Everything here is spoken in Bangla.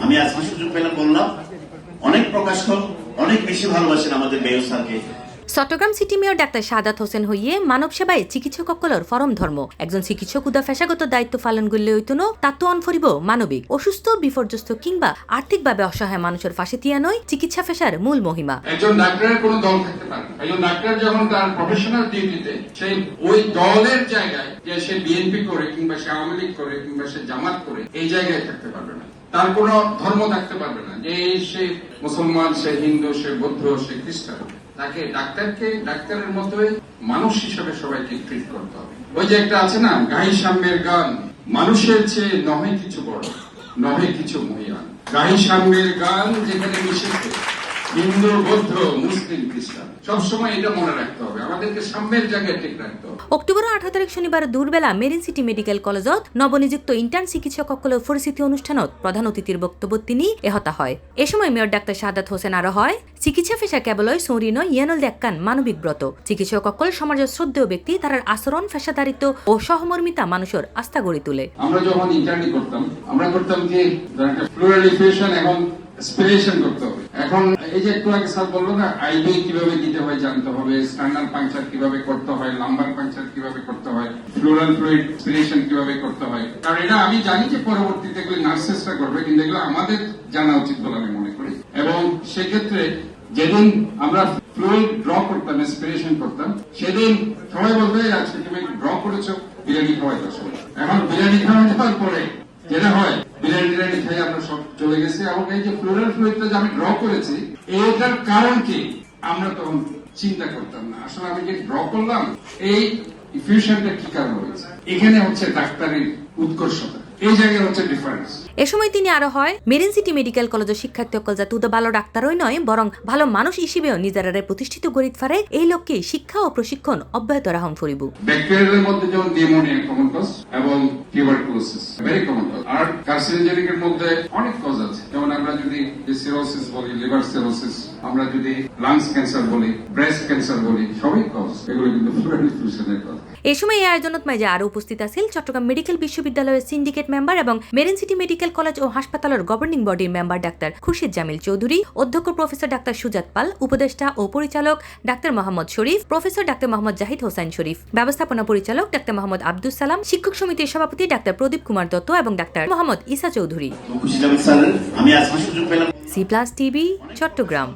আমি আজকে সুযোগ পেলাম বললাম, অনেক প্রকাশক অনেক বেশি ভালোবাসেন আমাদের মেয়র স্যারকে। Chittagong city mayor doctor Shahadat Hossain হইয়ে মানব সেবায় চিকিৎসক অকলর ফরম ধর্ম একজন চিকিৎসক উদা পেশাগত দায়িত্ব পালন করলে হইতনো তাত্ত্ব অনফরিব মানবিক অসুস্থ বিপর্যস্ত কিংবা আর্থিকভাবে অসহায় মানুষের পাশে তিয়া নয় চিকিৎসা পেশার মূল মহিমা। একজন ডাক্তারের কোনো দল থাকতে পারে, একজন ডাক্তার যখন তার প্রফেশনাল ডিউটিতে সেই ওই দলের জায়গায় যে সে বিএনপি করে কিংবা সে আওয়ামী লীগ করে কিংবা সে জামাত করে এই জায়গায় থাকতে পারবে না। তার কোনো ধর্ম থাকতে পারবে না, যে সে মুসলমান, সে হিন্দু, সে বৌদ্ধ, সে খ্রিস্টান। তাকে ডাক্তারের মতোই মানুষ হিসেবে সবাইকে ট্রিট করতে হবে। ওই যে একটা আছে না, গাহি সাম্যের গান, মানুষের চেয়ে নহে কিছু বড়, নহে কিছু মহিয়ান। গাহি সাম্যের গান যেখানে মিশেছে হিন্দু, বৌদ্ধ, মুসলিম, খ্রিস্টান, সবসময় এটা মনে রাখতে হবে, আমাদেরকে সাম্যের জায়গায় ঠিক রাখতে হবে। অক্টোবর 18 তারিখ শনিবার দুরবেলা মেরিন সিটি মেডিকেল কলেজত নবনিযুক্ত ইন্টার্ন চিকিৎসক সকলের পরিচিতি অনুষ্ঠানত প্রধান অতিথির বক্তব্য তিনি এহতা হয়। এ সময় মেয়র ডাক্তার শাহাদাত হোসেন আরো হয়, চিকিৎসা পেশা কেবলই সৌরি নয়, ইয়ানল দেখান মানবিক ব্রত। চিকিৎসক সকল সমাজের শ্রদ্ধেয় ব্যক্তি, তার আচরণ, পেশাদারিত্ব ও সহমর্মিতা মানুষের আস্থা গড়ে তোলে। আমরা যখন ইন্টার্নি করতাম, আমরা করতাম কি প্লুরালিফিকেশন এবং স্পিরেশন করতে হবে। এখন এই যে একটু আগে স্যার বললো না, আইবি কিভাবে দিতে হয় জানতে হবে, স্টার্নাল পাংচার কিভাবে করতে হয়, লাম্বার পাংচার কিভাবে করতে হয়, ফ্লোরাল ফ্লুইড স্পিরেশন কিভাবে করতে হয়। কারণ এটা আমি জানি যে পরবর্তীতে এগুলো নার্সেসরা করবে, কিন্তু এগুলো আমাদের জানা উচিত বলে আমি মনে করি। এবং সেক্ষেত্রে যেদিন আমরা ফ্লুইড ড্র করতাম, স্পিরেশন করতাম, সেদিন সবাই বলবে আজকে তুমি ড্র করেছো, বিরিয়ানি খাওয়াই দরকার। এখন বিরিয়ানি খাওয়া যাওয়ার পরে যেটা হয়, বিরিয়ানি খাই আমরা সব চলে গেছি। এবং এই যে ফ্লোরাল ফ্লুইডটা যে আমি ড্র করেছি, এটার কারণ কি আমরা তখন চিন্তা করতাম না। আসলে আমি যে ড্র করলাম, এই ইফিউশনটা কি কারণ হয়েছে, এখানে হচ্ছে ডাক্তারের উৎকর্ষতা, এই জায়গায় হচ্ছে ডিফারেন্স। এ সময় তিনি আরো হয়, মেরিন সিটি মেডিকেল কলেজের শিক্ষার্থী অকল যা তুদা ভালো ডাক্তারই নয়, বরং ভালো মানুষ হিসেবেও নিজেরারে প্রতিষ্ঠিত গড়িত পারে। এই লক্ষ্যে শিক্ষা ও প্রশিক্ষণ অব্যাহত রাখুন ফরিব। ব্যাকটেরিয়ালের মধ্যে যেমন নিউমোনিয়া কমন কজ এবং টিউবারকুলোসিস ভেরি কমন কজ। আর কার্সিনোজেনিকের মধ্যে অনেক কজ আছে, যেমন আমরা যদি সিরোসিস বলি, লিভার সিরোসিস, আমরা যদি লাংস ক্যান্সার বলি, ব্রেস্ট ক্যান্সার বলি, সবই কজ, এগুলো কিন্তু ফ্লুরাল ইনফিউশনের কজ। এই সময় এই আয়োজনত মাঝে আরো উপস্থিত আছেন চট্টগ্রাম মেডিকেল বিশ্ববিদ্যালয়ের সিন্ডিকেট মেম্বার এবং মেরিন সিটি মেডিকেল কলেজ ও হাসপাতালের গভর্নিং বডির মেম্বার ডাক্তার খুরশিদ জামিল চৌধুরী, অধ্যক্ষ প্রফেসর ডাক্তার সুজাত পাল, উপদেষ্টা ও পরিচালক ডাক্তার মোহাম্মদ শরীফ, প্রফেসর ডাক্তার মোহাম্মদ জাহিদ হোসেন শরীফ, ব্যবস্থাপনা পরিচালক ডাক্তার মোহাম্মদ আব্দুল সালাম, শিক্ষক সমিতির সভাপতি ডাক্তার প্রদীপ কুমার দত্ত এবং ডাক্তার মোহাম্মদ ইসা চৌধুরী। আমি আজকে সুযোগ পেলাম। C plus TV, Chittagong.